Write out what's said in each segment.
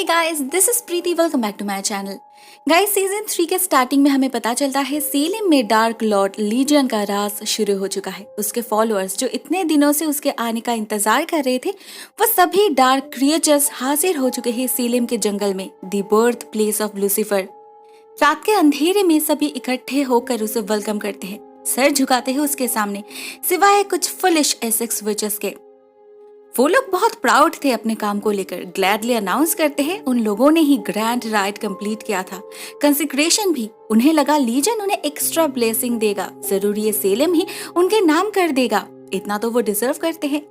Hey guys, this is Preeti. Welcome back to my channel. Guys, season 3 के starting में हमें पता चलता है सेलेम में डार्क लॉर्ड लीजियन का राज शुरू हो चुका है। उसके फॉलोअर्स जो इतने दिनों से उसके आने का इंतजार कर रहे थे, वो सभी डार्क क्रिएचर्स हाजिर हो चुके हैं सेलेम के जंगल में, the birth place of Lucifer. रात के अंधेरे में सभी इकट्ठे होकर उसे वेलकम करते हैं, सर झुकाते हैं उसके सामने, सिवाय कुछ फुलिश एसेक्स विचेस के। वो लोग बहुत प्राउड थे अपने काम को लेकर, ग्लैडली अनाउंस करते हैं उन लोगों ने ही ग्रैंड राइड कंप्लीट किया था, कंसेक्रेशन भी। उन्हें लगा लीजन उन्हें एक्स्ट्रा ब्लेसिंग देगा, जरूर ये सेलेम ही उनके नाम कर देगा, इतना तो वो डिजर्व करते हैं।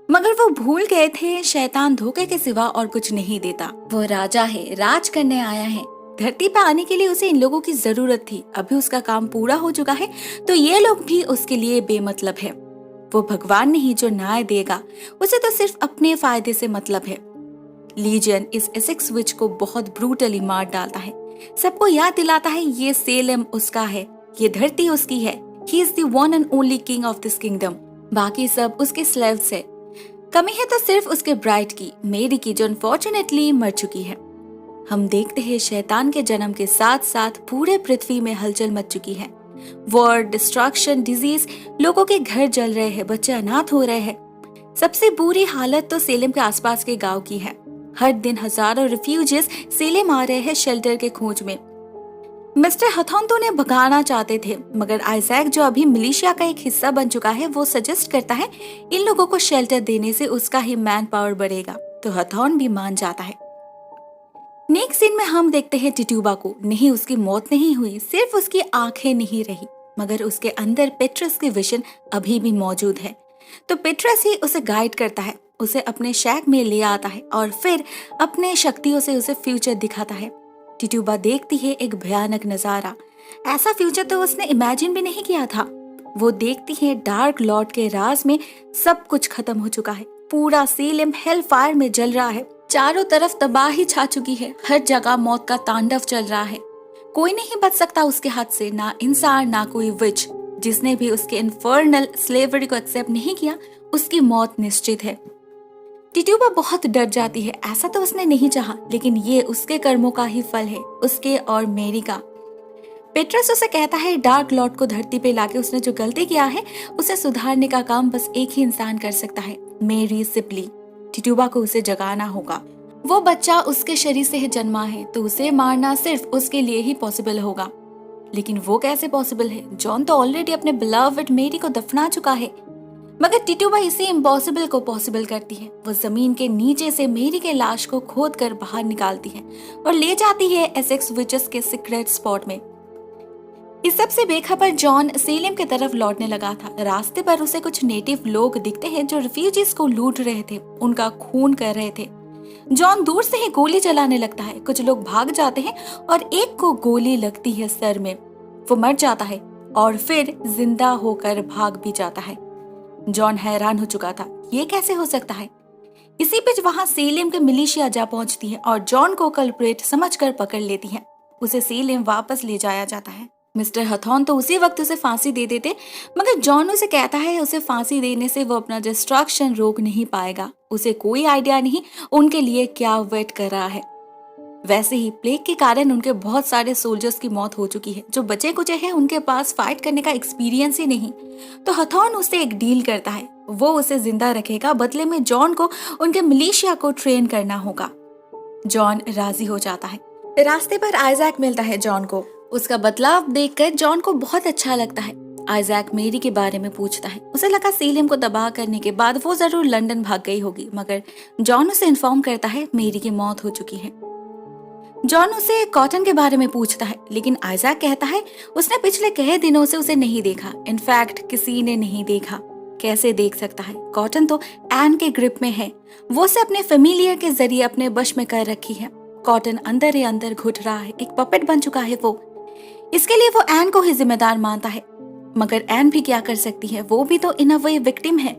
मगर वो भूल गए थे शैतान धोखे के सिवा और कुछ नहीं देता। वो राजा है, राज करने आया है। धरती पे आने के लिए उसे इन लोगों की जरूरत थी। अभी उसका काम पूरा हो चुका है तो ये लोग भी उसके लिए बेमतलब है। वो भगवान नहीं जो न्याय देगा, उसे तो सिर्फ अपने फायदे से मतलब है। लीजियन इस एसेक्स विच को बहुत ब्रूटली मार डालता है, सबको याद दिलाता है ये सेलेम उसका है, ये धरती उसकी है। He is the one and only king of this kingdom. बाकी सब उसके स्लेव्स है। कमी है तो सिर्फ उसके ब्राइड की, मेरी की, जो अनफॉर्चुनेटली मर चुकी है। हम देखते हैं शैतान के जन्म के साथ साथ पूरे पृथ्वी में हलचल मच चुकी है। वॉर, डिस्ट्रक्शन, डिजीज, लोगों के घर जल रहे हैं, बच्चे अनाथ हो रहे हैं। सबसे बुरी हालत तो सेलेम के आसपास के गांव की है। हर दिन हजारों रिफ्यूजीज सेलेम आ रहे हैं शेल्टर के खोज में। मिस्टर हथॉन तो उन्हें भगाना चाहते थे, मगर आइजैक जो अभी मिलिशिया का एक हिस्सा बन चुका है, वो सजेस्ट करता है इन लोगों को शेल्टर देने से उसका ही मैन पावर बढ़ेगा, तो हथॉन भी मान जाता है। नेक्स्ट सीन में हम देखते हैं टिट्यूबा को। नहीं, उसकी मौत नहीं हुई, सिर्फ उसकी आंखें नहीं रही, मगर उसके अंदर पेट्रस की विजन अभी भी मौजूद है। तो पेट्रस ही उसे गाइड करता है, उसे अपने शैक में ले आता है और फिर अपने शक्तियों से उसे फ्यूचर दिखाता है। टिट्यूबा देखती है एक भयानक नजारा, ऐसा फ्यूचर तो उसने इमेजिन भी नहीं किया था। वो देखती है डार्क लॉर्ड के राज में सब कुछ खत्म हो चुका है, पूरा सेलेम हेल फायर में जल रहा है, चारों तरफ तबाही छा चुकी है, हर जगह मौत का तांडव चल रहा है। कोई नहीं बच सकता उसके हाथ से, ना इंसान ना कोई विच। जिसने भी उसके इन्फर्नल स्लेवरी को एक्सेप्ट नहीं किया, उसकी मौत निश्चित है। टिट्यूबा बहुत डर जाती है, ऐसा तो उसने नहीं चाहा, लेकिन ये उसके कर्मों का ही फल है, उसके और मेरी का। पेट्रस उसे कहता है डार्क लॉर्ड को धरती पे लाके उसने जो गलती किया है उसे सुधारने का काम बस एक ही इंसान कर सकता है, मेरी सिपली। टिट्यूबा को उसे जगाना होगा। वो बच्चा उसके शरीर से ही जन्मा है, तो उसे मारना सिर्फ उसके लिए ही पॉसिबल होगा। लेकिन वो कैसे पॉसिबल है? जॉन तो ऑलरेडी अपने बिलव्ड मेरी को दफना चुका है। मगर टिट्यूबा इसी इम्पॉसिबल को पॉसिबल करती है। वो जमीन के नीचे से मेरी के लाश को खोद कर बाहर निकालती है और ले जाती है एसेक्स विचेस के सीक्रेट स्पॉट में। इस सब से बेखबर जॉन सेलेम की तरफ लौटने लगा था। रास्ते पर उसे कुछ नेटिव लोग दिखते हैं जो रिफ्यूजीज को लूट रहे थे, उनका खून कर रहे थे। जॉन दूर से ही गोली चलाने लगता है, कुछ लोग भाग जाते हैं और एक को गोली लगती है सर में। वो मर जाता है और फिर जिंदा होकर भाग भी जाता है। जॉन हैरान हो चुका था, ये कैसे हो सकता है। इसी बीच वहां सेलेम के मिलिशिया जा पहुंचती है और जॉन को कल्प्रेट समझकर पकड़ लेती है। उसे सेलेम वापस ले जाया जाता है। मिस्टर हथॉन तो उसी वक्त उसे फांसी दे देते, मगर जॉन उसे कहता है उसे फांसी देने से वो अपना डिस्ट्रक्शन रोक नहीं पाएगा। उसे कोई आइडिया नहीं उनके लिए क्या वेट कर रहा है। वैसे ही प्लेग के कारण उनके बहुत सारे सोल्जर्स की मौत हो चुकी है। जो बचे कुचे हैं उनके पास फाइट करने का एक्सपीरियंस ही नहीं। तो हथॉन उससे एक डील करता है, वो उसे जिंदा रखेगा, बदले में जॉन को उनके मिलिशिया को ट्रेन करना होगा। जॉन राजी हो जाता है। रास्ते पर आइजैक मिलता है जॉन को। उसका बदलाव देखकर जॉन को बहुत अच्छा लगता है। आइजैक मेरी के बारे में पूछता है। उसे लगा सेलेम को तबाह करने के बाद वो जरूर लंदन भाग गई होगी, मगर जॉन उसे इन्फॉर्म करता है मेरी की मौत हो चुकी है। जॉन उसे कॉटन के बारे में पूछता है, लेकिन आइजैक कहता है उसने पिछले कई दिनों से उसे नहीं देखा। इनफैक्ट किसी ने नहीं देखा। कैसे देख सकता है? कॉटन तो एन के ग्रिप में है, वो उसे अपने फेमिलियर के जरिए अपने वश में कर रखी है। कॉटन अंदर ही अंदर घुट रहा है, एक पपेट बन चुका है वो। इसके लिए वो एन को ही जिम्मेदार मानता है, मगर एन भी क्या कर सकती है, वो भी तो इन अ वे विक्टिम है।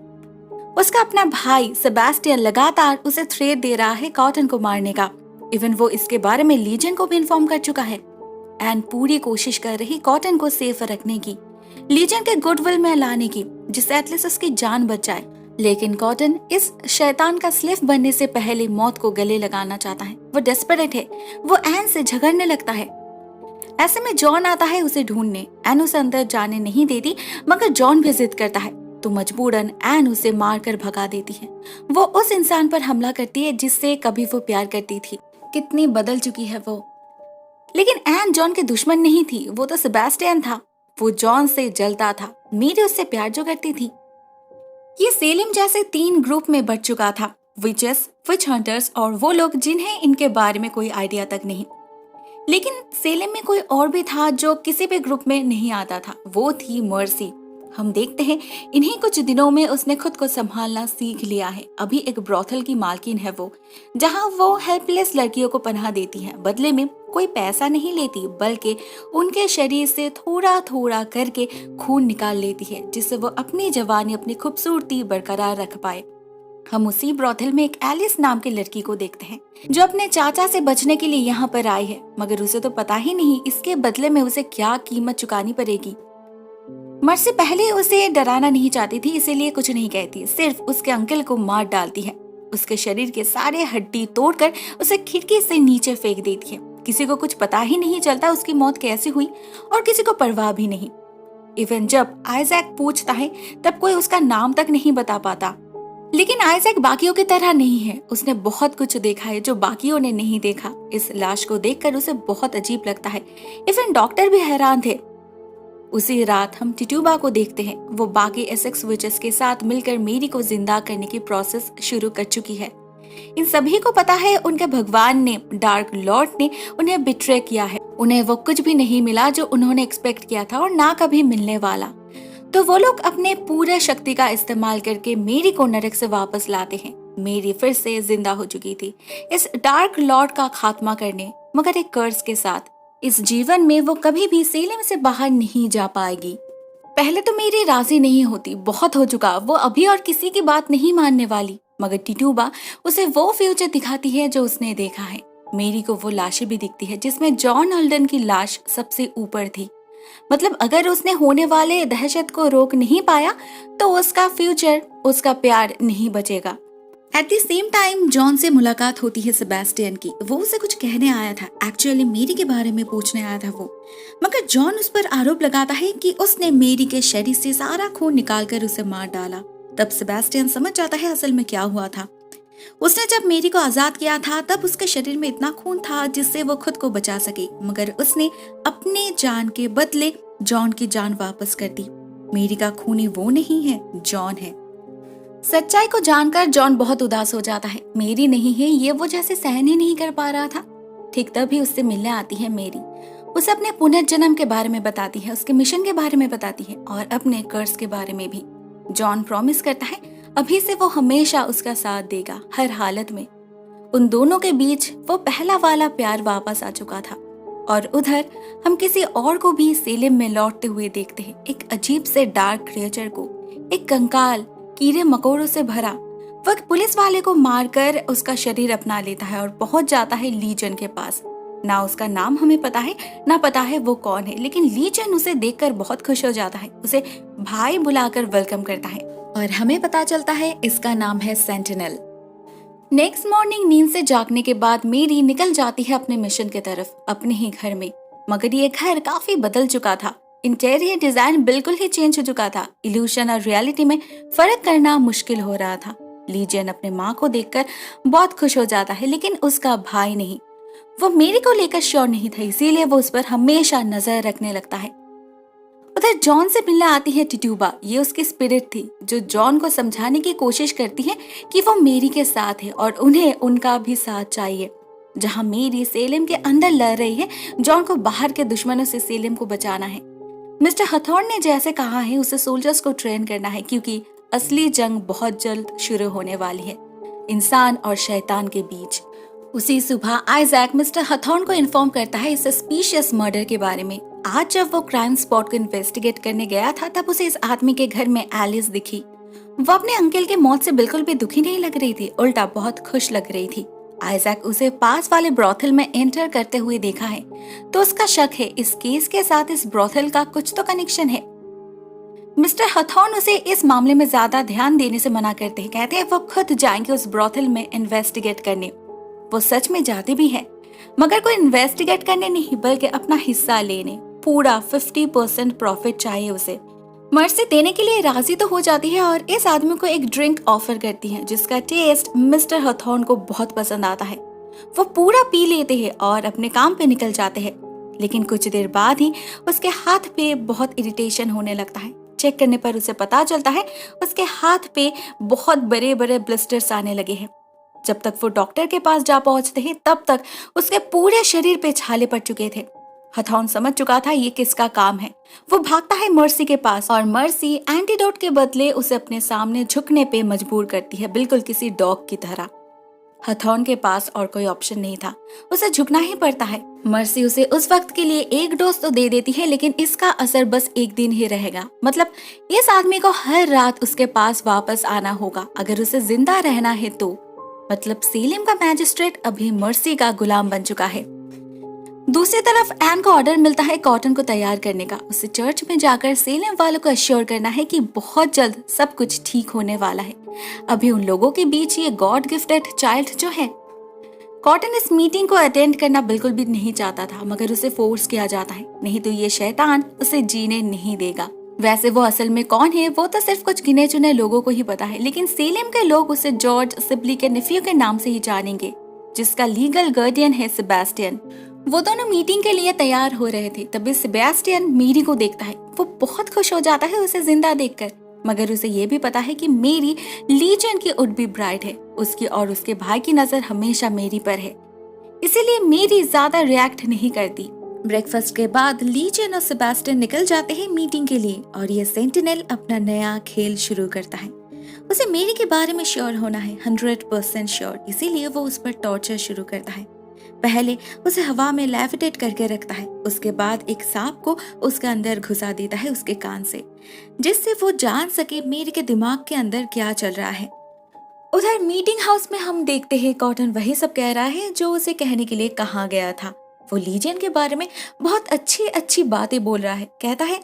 उसका अपना भाई सेबेस्टियन लगातार उसे थ्रेट दे रहा है कॉटन को मारने का। इवन वो इसके बारे में लीजन को भी इन्फॉर्म कर चुका है। एन पूरी कोशिश कर रही कॉटन को सेफ रखने की, लीजन के गुडविल में लाने की, जिससे एटलीस्ट उसकी जान बच जाए। लेकिन कॉटन इस शैतान का स्लेव बनने से पहले मौत को गले लगाना चाहता है। वो डेस्परेट है। वो एन से झगड़ने लगता है। ऐसे में जॉन आता है उसे ढूंढने। एन उसे अंदर जाने नहीं देती, मगर जॉन भी जिद करता है तो मजबूरन एन उसे मारकर भगा देती है। वो उस इंसान पर हमला करती है जिससे कभी वो प्यार करती थी। कितनी बदल चुकी है वो। लेकिन एन जॉन के दुश्मन नहीं थी, वो तो सेबेस्टियन था। वो जॉन से जलता था। मेरी उससे प्यार जो करती थी। ये सेलिम जैसे 3 ग्रुप में बट चुका था, विचेस, विच हंटर्स और वो लोग जिन्हें इनके बारे में कोई आइडिया तक नहीं। लेकिन सेलेम में कोई और भी था जो किसी भी ग्रुप में नहीं आता था। वो थी मर्सी। हम देखते हैं इन्हीं कुछ दिनों में उसने खुद को संभालना सीख लिया है। अभी एक ब्रोथल की मालकिन है वो, जहां वो हेल्पलेस लड़कियों को पनाह देती है। बदले में कोई पैसा नहीं लेती, बल्कि उनके शरीर से थोड़ा थोड़ा करके खून निकाल लेती है, जिससे वो अपनी जवानी, अपनी खूबसूरती बरकरार रख पाए। हम उसी ब्रोथल में एक एलिस नाम की लड़की को देखते हैं, जो अपने चाचा से बचने के लिए यहाँ पर आई है, मगर उसे तो पता ही नहीं इसके बदले में उसे क्या कीमत चुकानी पड़ेगी। मर्सी पहले उसे डराना नहीं चाहती थी, इसीलिए कुछ नहीं कहती, सिर्फ उसके अंकल को मार डालती है। उसके शरीर के सारे हड्डी तोड़कर उसे खिड़की से नीचे फेंक देती है। किसी को कुछ पता ही नहीं चलता उसकी मौत कैसे हुई, और किसी को परवाह भी नहीं। इवन जब आइजैक पूछता है तब कोई उसका नाम तक नहीं बता पाता। लेकिन आइजैक बाकियों की तरह नहीं है। उसने बहुत कुछ देखा है जो बाकियों ने नहीं देखा। इस लाश को देखकर उसे बहुत अजीब लगता है। इवन डॉक्टर भी हैरान थे। उसी रात हम टिट्यूबा को देखते हैं। वो बाकी एसेक्स विचेस के साथ मिलकर मेरी को जिंदा करने की प्रोसेस शुरू कर चुकी है। इन सभी को पता है उनके भगवान ने, डार्क लॉर्ड ने उन्हें बिट्रे किया है। उन्हें वो कुछ भी नहीं मिला जो उन्होंने एक्सपेक्ट किया था, और ना कभी मिलने वाला। तो वो लोग अपने पूरे शक्ति का इस्तेमाल करके मेरी को नरक से वापस लाते हैं। मेरी फिर से जिंदा हो चुकी थी इस डार्क लॉर्ड का खात्मा करने, मगर एक कर्ज के साथ। इस जीवन में वो कभी भी सेलेम से बाहर नहीं जा पाएगी। पहले तो मेरी राजी नहीं होती, बहुत हो चुका, वो अभी और किसी की बात नहीं मानने वाली। मगर टिट्यूबा उसे वो फ्यूचर दिखाती है जो उसने देखा है। मेरी को वो लाशें भी दिखती है जिसमें जॉन हल्डन की लाश सबसे ऊपर थी। मतलब अगर उसने होने वाले दहशत को रोक नहीं पाया तो उसका फ्यूचर, उसका प्यार नहीं बचेगा। At the same time John से मुलाकात होती है सेबेस्टियन की। वो उसे कुछ कहने आया था, एक्चुअली मेरी के बारे में पूछने आया था वो। मगर जॉन उस पर आरोप लगाता है कि उसने मेरी के शरीर से सारा खून निकालकर उसे मार डाला। तब सेबेस्टियन समझ जाता है असल में क्या हुआ था। उसने जब मेरी को आजाद किया था तब उसके शरीर में इतना खून था जिससे वो खुद को बचा सके, मगर उसने अपने जान के बदले जॉन की जान वापस कर दी। मेरी का खूनी वो नहीं है, जॉन है। सच्चाई को जानकर जॉन बहुत उदास हो जाता है। मेरी नहीं है ये वो जैसे सहन ही नहीं कर पा रहा था। ठीक तभी उससे मिलने आती है मेरी। उसे अपने पुनर्जन्म के बारे में बताती है, उसके मिशन के बारे में बताती है और अपने कर्ज के बारे में भी। जॉन प्रॉमिस करता है अभी से वो हमेशा उसका साथ देगा, हर हालत में। उन दोनों के बीच वो पहला वाला प्यार वापस आ चुका था। और उधर हम किसी और को भी सेलिम में लौटते हुए देखते हैं, एक अजीब से डार्क क्रिएचर को, एक कंकाल कीड़े मकोड़ों से भरा। वो पुलिस वाले को मारकर उसका शरीर अपना लेता है और पहुंच जाता है लीजन के पास। ना उसका नाम हमें पता है, ना पता है वो कौन है, लेकिन लीजन उसे देखकर बहुत खुश हो जाता है, उसे भाई बुलाकर वेलकम करता है और हमें पता चलता है इसका नाम है सेंटिनल। नेक्स्ट मॉर्निंग नींद से जागने के बाद मेरी निकल जाती है अपने मिशन की तरफ, अपने ही घर में। मगर ये घर काफी बदल चुका था। इंटीरियर डिजाइन बिल्कुल ही चेंज हो चुका था। इल्यूशन और रियलिटी में फर्क करना मुश्किल हो रहा था। लीजन अपने माँ को देखकर बहुत खुश हो जाता है, लेकिन उसका भाई नहीं। वो मेरी को लेकर श्योर नहीं था, इसीलिए वो उस पर हमेशा नजर रखने लगता है। उधर जॉन से मिलने आती है टिट्यूबा। ये उसकी स्पिरिट थी जो जॉन को समझाने की कोशिश करती है कि वो मेरी के साथ है और उन्हें उनका भी साथ चाहिए। जहां मेरी सेलिम के अंदर लड़ रही है, जॉन को बाहर के दुश्मनों से सेलिम को बचाना है। मिस्टर हथॉर्न ने जैसे कहा है उसे सोल्जर्स को ट्रेन करना है, क्योंकि असली जंग बहुत जल्द शुरू होने वाली है, इंसान और शैतान के बीच। उसी सुबह आइजैक मिस्टर हथॉर्न को इन्फॉर्म करता है इस सस्पिशियस मर्डर के बारे में। आज जब वो क्राइम स्पॉट को इन्वेस्टिगेट करने गया था तब उसे इस आदमी के घर में एलिस दिखी। वो अपने अंकल के मौत से बिल्कुल भी दुखी नहीं लग रही थी, उल्टा बहुत खुश लग रही थी। आइजैक उसे पास वाले ब्रोथल में एंटर करते हुए देखा है, तो उसका शक है इस केस के साथ इस ब्रोथल का कुछ तो कनेक्शन है। मिस्टर हथॉर्न उसे इस मामले में ज्यादा ध्यान देने से मना करते हैं। कहते हैं वो खुद जाएंगे उस ब्रॉथल में इन्वेस्टिगेट करने। वो सच में जाते भी हैं, मगर कोई इन्वेस्टिगेट करने नहीं बल्कि अपना हिस्सा लेने। पूरा 50% प्रॉफिट चाहिए उसे। मर्सी देने के लिए राजी तो हो जाती है और इस आदमी को एक ड्रिंक ऑफर करती है जिसका टेस्ट मिस्टर हथॉर्न को बहुत पसंद आता है। वो पूरा पी लेते हैं और अपने काम पे निकल जाते हैं। लेकिन कुछ देर बाद ही उसके हाथ पे बहुत इरिटेशन होने लगता है। चेक करने पर उसे पता चलता है उसके हाथ पे बहुत बड़े बड़े ब्लिस्टर्स आने लगे हैं। जब तक वो डॉक्टर के पास जा पहुंचते हैं तब तक उसके पूरे शरीर पे छाले पड़ चुके थे। हथॉर्न समझ चुका था ये किसका काम है। वो भागता है मर्सी के पास और मर्सी एंटीडोट के बदले उसे अपने सामने झुकने पे मजबूर करती है, बिल्कुल किसी डॉग की तरह। हथॉर्न के पास और कोई ऑप्शन नहीं था, उसे झुकना ही पड़ता है। मर्सी उसे उस वक्त के लिए एक डोज तो दे देती है, लेकिन इसका असर बस एक दिन ही रहेगा। मतलब इस आदमी को हर रात उसके पास वापस आना होगा अगर उसे जिंदा रहना है तो। मतलब सेलेम का मैजिस्ट्रेट अभी मर्सी का गुलाम बन चुका है। दूसरी तरफ एन को ऑर्डर मिलता है कॉटन को तैयार करने का। उसे चर्च में जाकर सेलेम वालों को अश्योर करना है कि बहुत जल्द सब कुछ ठीक होने वाला है। अभी उन लोगों के बीच ये गॉड गिफ्टेड चाइल्ड जो है। कॉटन इस मीटिंग को अटेंड करना बिल्कुल भी नहीं चाहता था, मगर उसे फोर्स किया जाता है, नहीं तो ये शैतान उसे जीने नहीं देगा। वैसे वो असल में कौन है वो तो सिर्फ कुछ गिने चुने लोगों को ही पता है, लेकिन सेलेम के लोग उसे जॉर्ज सिबली के नेफ्यू के नाम से ही जानेंगे, जिसका लीगल गार्डियन है सेबेस्टियन। वो दोनों मीटिंग के लिए तैयार हो रहे थे, तभी सेबेस्टियन मेरी को देखता है। वो बहुत खुश हो जाता है उसे जिंदा देखकर, मगर उसे ये भी पता है कि मेरी लीजन की वुड बी ब्राइड है। उसकी और उसके भाई की नजर हमेशा मेरी पर है, इसीलिए मेरी ज्यादा रिएक्ट नहीं करती। ब्रेकफास्ट के बाद लीजन और सेबेस्टियन निकल जाते हैं मीटिंग के लिए और ये सेंटिनल अपना नया खेल शुरू करता है। उसे मेरी के बारे में श्योर होना है, 100% श्योर, इसीलिए वो उस पर टॉर्चर शुरू करता है। पहले उसे हवा में लेविटेट करके रखता है, उसके बाद एक सांप को उसके अंदर घुसा देता है उसके कान से, जिससे वो जान सके मेरी के दिमाग के अंदर क्या चल रहा है। उधर मीटिंग हाउस में हम देखते हैं कॉटन वही सब कह रहा है जो उसे कहने के लिए कहा गया था। वो लीजन के बारे में बहुत अच्छी अच्छी बातें बोल रहा है। कहता है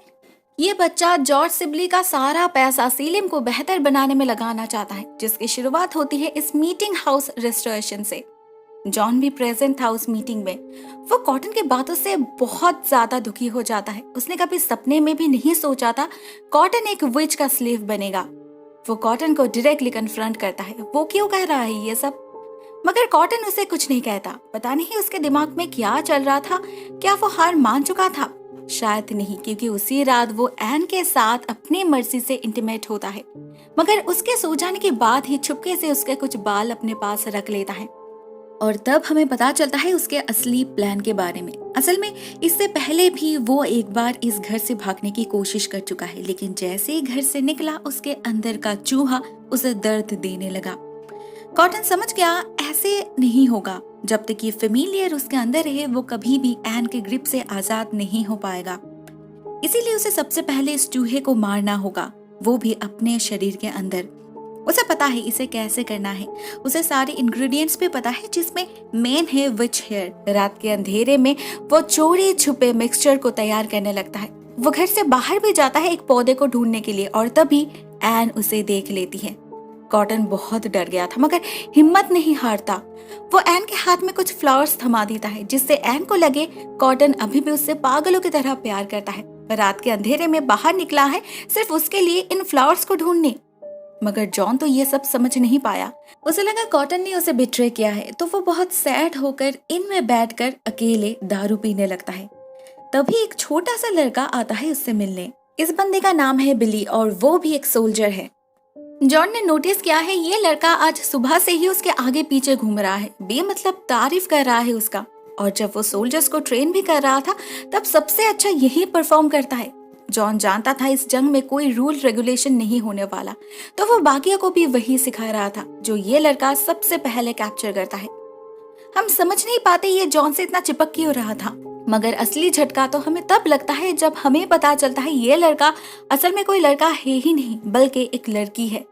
ये बच्चा जॉर्ज सिबली का सारा पैसा सेलेम को बेहतर बनाने में लगाना चाहता है, जिसकी शुरुआत होती है इस मीटिंग हाउस रेस्टोरेशन से। जॉन भी प्रेजेंट था उस मीटिंग में। वो कॉटन के बातों से बहुत ज्यादा दुखी हो जाता है। उसने कभी सपने में भी नहीं सोचा था कॉटन एक विच का स्लेव बनेगा। वो कॉटन को डायरेक्टली कन्फ्रंट करता है, वो क्यों कह रहा है ये सब, मगर कॉटन उसे कुछ नहीं कहता। पता नहीं उसके दिमाग में क्या चल रहा था, क्या वो हार मान चुका था? शायद नहीं, क्योंकि उसी रात वो एन के साथ अपनी मर्जी से इंटीमेट होता है, मगर उसके सो जाने के बाद ही छुपके से उसके कुछ बाल अपने पास रख लेता है। और तब हमें पता चलता है उसके असली प्लान के बारे में। असल में इससे पहले भी वो एक बार इस घर से भागने की कोशिश कर चुका है, लेकिन जैसे ही घर से निकला उसके अंदर का चूहा उसे दर्द देने लगा। कॉटन समझ गया ऐसे नहीं होगा, जब तक ये फेमिलियर उसके अंदर है वो कभी भी एन के ग्रिप से आजाद नहीं हो पाएगा। इसीलिए उसे सबसे पहले इस चूहे को मारना होगा, वो भी अपने शरीर के अंदर। उसे पता है इसे कैसे करना है, उसे सारे इंग्रेडिएंट्स भी पता है, जिसमें मेन है विच हेयर। रात के अंधेरे में वो चोरी छुपे मिक्सचर को तैयार करने लगता है। वो घर से बाहर भी जाता है एक पौधे को ढूंढने के लिए, और तभी एन उसे देख लेती है। कॉटन बहुत डर गया था, मगर हिम्मत नहीं हारता। वो एन के हाथ में कुछ फ्लावर्स थमा देता है, जिससे एन को लगे कॉटन अभी भी उससे पागलों की तरह प्यार करता है। रात के अंधेरे में बाहर निकला है सिर्फ उसके लिए इन फ्लावर्स को ढूंढने। मगर जॉन तो ये सब समझ नहीं पाया। उसे लगा कॉटन ने उसे बिट्रे किया है, तो वो बहुत सैड होकर इनमें बैठकर अकेले दारू पीने लगता है। तभी एक छोटा सा लड़का आता है उससे मिलने। इस बंदे का नाम है बिली और वो भी एक सोल्जर है। जॉन ने नोटिस किया है ये लड़का आज सुबह से ही उसके आगे पीछे घूम रहा है, बेमतलब तारीफ कर रहा है उसका। और जब वो सोल्जर्स को ट्रेन भी कर रहा था तब सबसे अच्छा यही परफॉर्म करता है। जॉन जानता था इस जंग में कोई रूल रेगुलेशन नहीं होने वाला, तो वो बाकियों को भी वही सिखा रहा था जो ये लड़का सबसे पहले कैप्चर करता है। हम समझ नहीं पाते ये जॉन से इतना चिपक क्यों रहा था, मगर असली झटका तो हमें तब लगता है जब हमें पता चलता है ये लड़का असल में कोई लड़का है ही नहीं, बल्कि एक लड़की है।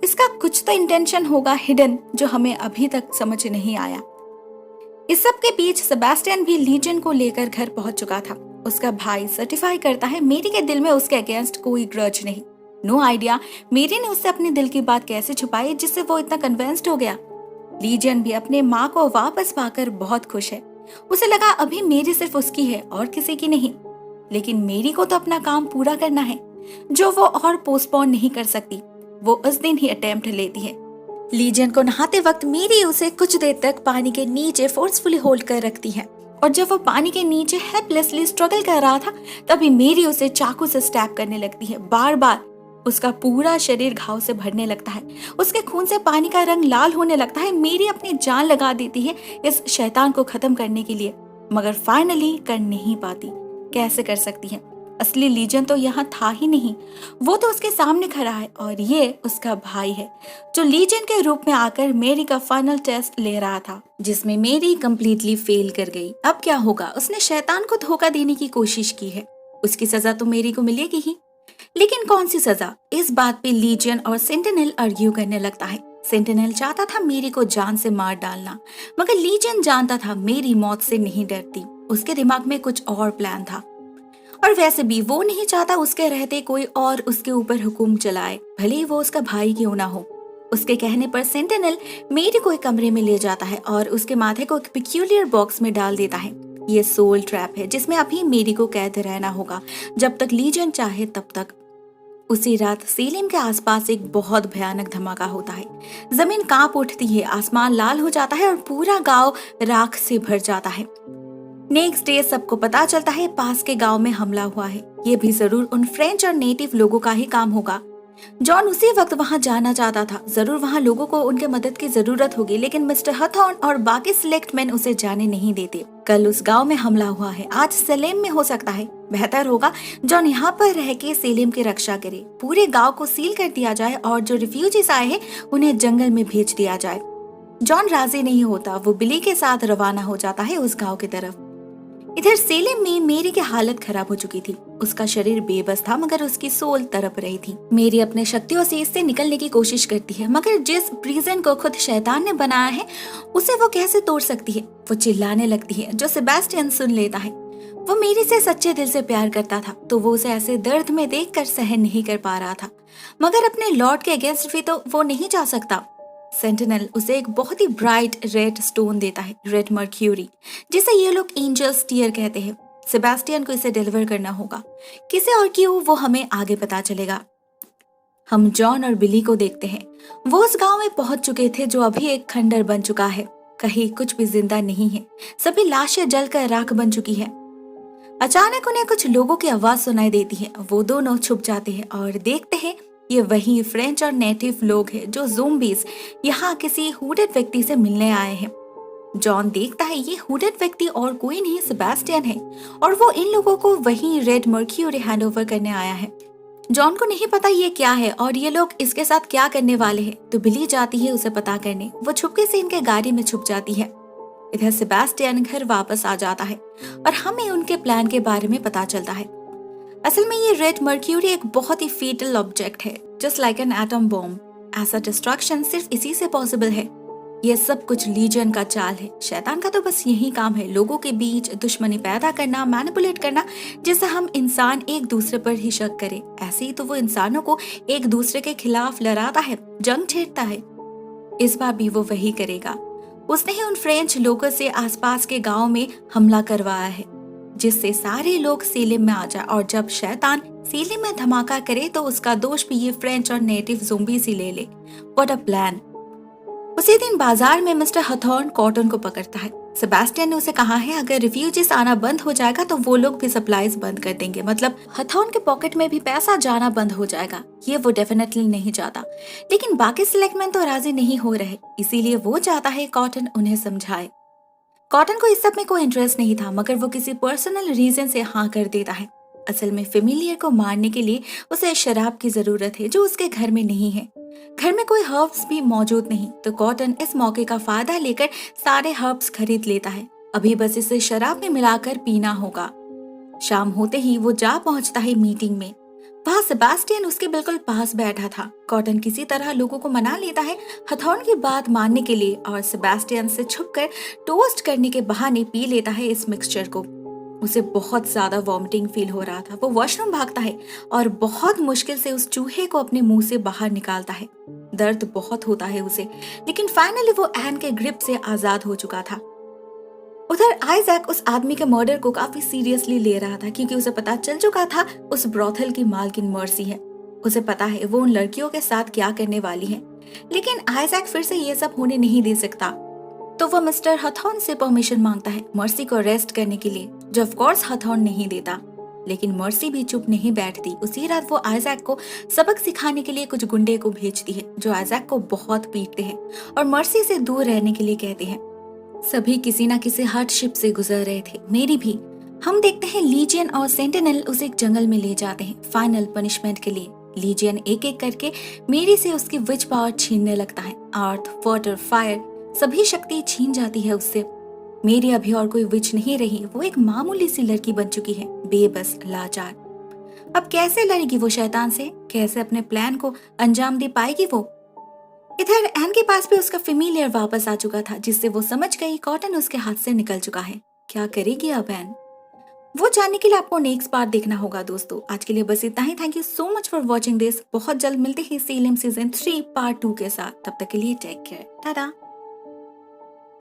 इसका कुछ तो इंटेंशन होगा हिडन, जो हमें अभी तक समझ नहीं आया। इस सब के बीच सेबेस्टियन भी लीजन को लेकर घर पहुंच चुका था। उसका भाई सर्टिफाई करता है मेरी के दिल में उसके अगेंस्ट कोई ग्रज नहीं। नो आइडिया मेरी ने उससे अपने दिल की बात कैसे छुपाई जिससे वो इतना कन्विंस्ड हो गया। लीजियन भी अपने माँ को वापस पाकर बहुत खुश है। उसे लगा अभी मेरी सिर्फ उसकी है और किसी की नहीं। लेकिन मेरी को तो अपना काम पूरा करना है जो वो और पोस्टपोन नहीं कर सकती। वो उस दिन ही अटेम्प्ट लेती है। लीजियन को नहाते वक्त मेरी उसे कुछ देर तक पानी के नीचे फोर्सफुली होल्ड कर रखती है और जब वो पानी के नीचे हेल्पलेसली स्ट्रगल कर रहा था तभी मेरी उसे चाकू से स्टैब करने लगती है। बार बार उसका पूरा शरीर घाव से भरने लगता है। उसके खून से पानी का रंग लाल होने लगता है। मेरी अपनी जान लगा देती है इस शैतान को खत्म करने के लिए, मगर फाइनली कर नहीं पाती। कैसे कर सकती है? असली लीजन तो यहाँ था ही नहीं। वो तो उसके सामने खड़ा है और ये उसका भाई है जो लीजन के रूप में आकर मेरी का फाइनल टेस्ट ले रहा था, जिसमें मेरी कंप्लीटली फेल कर गई। अब क्या होगा? उसने शैतान को धोखा देने की कोशिश की है, उसकी सजा तो मेरी को मिलेगी ही। लेकिन कौन सी सजा? इस बात पे लीजियन और सेंटिनल आर्ग्यू करने लगता है। सेंटिनल चाहता था मेरी को जान से मार डालना, मगर लीजियन जानता था मेरी मौत से नहीं डरती। उसके दिमाग में कुछ और प्लान था और वैसे भी वो नहीं चाहता उसके रहते कोई और उसके ऊपर हुक्म चलाए, भले ही वो उसका भाई क्यों ना हो। उसके कहने पर सेंटिनल मेरी को एक कमरे में ले जाता है और उसके माथे को एक पिक्यूलियर बॉक्स में डाल देता है। ये सोल ट्रैप है जिसमें अभी मेरी को कैद रहना होगा जब तक लीजन चाहे तब तक। उसी रात सेलिम के आसपास एक बहुत भयानक धमाका होता है। जमीन कांप उठती है, आसमान लाल हो जाता है और पूरा गांव राख से भर जाता है। नेक्स्ट डे सबको पता चलता है पास के गांव में हमला हुआ है। ये भी जरूर उन फ्रेंच और नेटिव लोगों का ही काम होगा। जॉन उसी वक्त वहां जाना चाहता था। जरूर वहां लोगों को उनके मदद की जरूरत होगी, लेकिन मिस्टर हथॉर्न और बाकी सिलेक्टमैन उसे जाने नहीं देते। कल उस गांव में हमला हुआ है, आज सेलेम में हो सकता है। बेहतर होगा जॉन यहाँ पर रह के सेलेम की रक्षा करे। पूरे गांव को सील कर दिया जाए और जो रिफ्यूजीज आए हैं उन्हें जंगल में भेज दिया जाए। जॉन राजी नहीं होता। वो बिली के साथ रवाना हो जाता है उस गाँव की तरफ। इधर सेलेम में मेरी की हालत खराब हो चुकी थी। उसका शरीर बेबस था मगर उसकी सोल तड़प रही थी। मेरी अपने शक्तियों से इससे निकलने की कोशिश करती है, मगर जिस प्रिजन को खुद शैतान ने बनाया है उसे वो कैसे तोड़ सकती है? वो चिल्लाने लगती है, जो सेबेस्टियन सुन लेता है। वो मेरी से सच्चे दिल से प्यार करता था तो वो उसे ऐसे दर्द में देखकर सहन नहीं कर पा रहा था, मगर अपने लॉर्ड के अगेंस्ट भी तो वो नहीं जा सकता। सेंटिनल उसे एक बहुत ही ब्राइट रेड स्टोन देता है, रेड मर्क्यूरी, जिसे ये लोग एंजल्स टीयर कहते हैं। सेबेस्टियन को इसे डिलीवर करना होगा। किसे और क्यों वो हमें आगे पता चलेगा। हम जॉन और बिली को देखते हैं। वो उस गांव में पहुंच चुके थे जो अभी एक खंडर बन चुका है। कहीं कुछ भी जिंदा नहीं है, सभी लाशें जलकर राख बन चुकी है। अचानक उन्हें कुछ लोगों की आवाज सुनाई देती है। वो दोनों छुप जाते हैं और देखते हैं ये वही फ्रेंच और नेटिव लोग हैं जो ज़ोंबीज यहाँ किसी हुडेड व्यक्ति से मिलने आए हैं। जॉन देखता है ये हुडेड व्यक्ति और कोई नहीं सेबेस्टियन है और वो इन लोगों को वही रेड मर्क्यूरी हैंडओवर करने आया है। जॉन को नहीं पता ये क्या है और ये लोग इसके साथ क्या करने वाले हैं, तो बिली जाती है उसे पता करने। वो छुपके से इनके गाड़ी में छुप जाती है। इधर सेबेस्टियन घर वापस आ जाता है और हमें उनके प्लान के बारे में पता चलता है। असल में ये रेड मर्क्यूरी एक बहुत ही फीटल ऑब्जेक्ट है, just like an atom bomb. ऐसा डिस्ट्रक्शन सिर्फ इसी से पॉसिबल है। ये सब कुछ लीजन का चाल है। शैतान का तो बस यही काम है, लोगों के बीच दुश्मनी पैदा करना, मैनिपुलेट करना, जिससे हम इंसान एक दूसरे पर ही शक करें। ऐसे ही तो वो इंसानों को एक दूसरे के खिलाफ लड़ाता है, जंग छेड़ता है। इस बार भी वो वही करेगा। उसने ही उन फ्रेंच लोगों से आसपास के गांव में हमला करवाया है, जिससे सारे लोग सेलिम में आ जाए और जब शैतान सेलिम में धमाका करे तो उसका दोष भी ये फ्रेंच और नेटिव ज़ोंबीज ही ले ले। What a plan. उसी दिन बाजार में मिस्टर हथॉर्न कॉटन को पकड़ता है। सेबेस्टियन ने उसे कहा है अगर रिफ्यूजीज आना बंद हो जाएगा तो वो लोग भी सप्लाईज बंद कर देंगे, मतलब हथॉर्न के पॉकेट में भी पैसा जाना बंद हो जाएगा। ये वो डेफिनेटली नहीं चाहता, लेकिन बाकी सिलेक्टमैन तो राजी नहीं हो रहे, इसीलिए वो चाहता है कॉटन उन्हें समझाए। कॉटन को इस सब में कोई इंटरेस्ट नहीं था, मगर वो किसी पर्सनल रीजन से हाँ कर देता है। असल में फेमिलियर को मारने के लिए उसे शराब की जरूरत है जो उसके घर में नहीं है। घर में कोई हर्ब्स भी मौजूद नहीं, तो कॉटन इस मौके का फायदा लेकर सारे हर्ब्स खरीद लेता है। अभी बस इसे शराब में मिलाकर पीना होगा। शाम होते ही वो जा पहुंचता है मीटिंग में। वहाँ सेबेस्टियन उसके बिल्कुल पास बैठा था। कॉटन किसी तरह लोगों को मना लेता है हथॉर्न की बात मानने के लिए और सेबेस्टियन से छुपकर टोस्ट करने के बहाने पी लेता है इस मिक्सचर को। उसे बहुत ज्यादा वॉमिटिंग फील हो रहा था। वो वॉशरूम भागता है और बहुत मुश्किल से उस चूहे को अपने मुंह से बाहर निकालता है। दर्द बहुत होता है उसे, लेकिन फाइनली वो एन के ग्रिप से आजाद हो चुका था। उधर आइजैक उस आदमी के मर्डर को काफी सीरियसली ले रहा था, क्योंकि उसे पता चल चुका था उस ब्रोथल की मालकिन मर्सी है। उसे पता है वो उन लड़कियों के साथ क्या करने वाली है, लेकिन आइजैक फिर से ये सब होने नहीं दे सकता। तो वो मिस्टर हथॉर्न से परमिशन मांगता है मर्सी को अरेस्ट करने के लिए, जो ऑफ कोर्स हथॉर्न नहीं देता। लेकिन मर्सी भी चुप नहीं बैठती। उसी रात वो आइजैक को सबक सिखाने के लिए कुछ गुंडे को भेजती है, जो आइजैक को बहुत पीटते हैं और मर्सी से दूर रहने के लिए कहते हैं। सभी किसी न किसी हार्डशिप से गुजर रहे थे, मेरी भी। हम देखते हैं लीजियन और सेंटिनल उसे एक जंगल में ले जाते हैं फाइनल पनिशमेंट के लिए। लीजियन एक एक करके मेरी से उसकी विच पावर छीनने लगता है। अर्थ, वाटर, फायर सभी शक्ति छीन जाती है उससे। मेरी अभी और कोई विच नहीं रही, वो एक मामूली सी लड़की बन चुकी है, बेबस, लाचार। अब कैसे लड़ेगी वो शैतान से? कैसे अपने प्लान को अंजाम दे पाएगी वो? इधर एन के पास भी उसका फेमिलियर वापस आ चुका था, जिससे वो समझ गई कॉटन उसके हाथ से निकल चुका है। क्या करेगी अब एन? वो जानने के लिए आपको नेक्स्ट पार्ट देखना होगा दोस्तों। आज के लिए बस इतना ही। Thank you so much for watching this. बहुत जल्द मिलते हैं सीएलएम सीजन 3 पार्ट 2 के साथ। तब तक के लिए टेक केयर, टाटा।